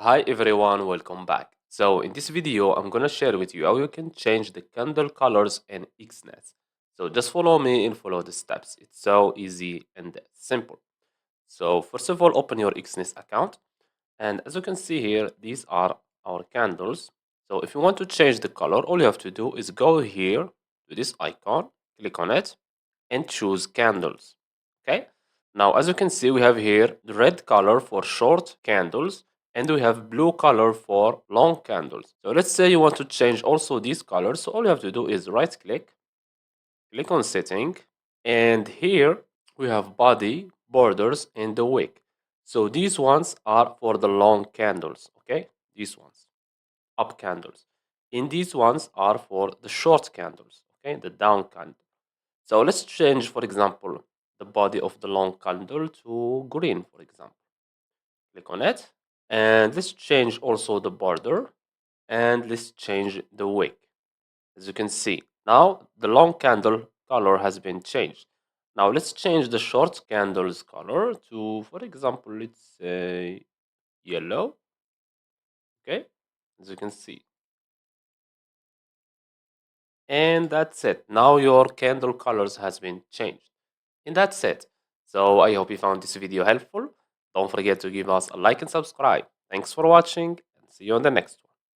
Hi everyone, welcome back. So in this video, I'm gonna share with you how you can change the candle colors in Exness. So just follow me and follow the steps. It's so easy and simple. So first of all, open your Exness account. And as you can see here, these are our candles. So if you want to change the color, all you have to do is go here to this icon, click on it, and choose candles. Okay. Now, as you can see, we have here the red color for short candles and we have blue color for long candles. So let's say you want to change also these colors. So all you have to do is right click, click on setting, and here we have body, borders, and the wick. So these ones are for the long candles, okay? These ones, up candles. And these ones are for the short candles, okay? The down candle. So let's change, for example, the body of the long candle to green, for example. Click on it. And let's change also the border. And let's change the wick. As you can see, now the long candle color has been changed. Now let's change the short candle's color to, for example, let's say yellow. Okay, as you can see. And that's it. Now your candle colors has been changed. And that's it. So I hope you found this video helpful. Don't forget to give us a like and subscribe. Thanks for watching and see you on the next one.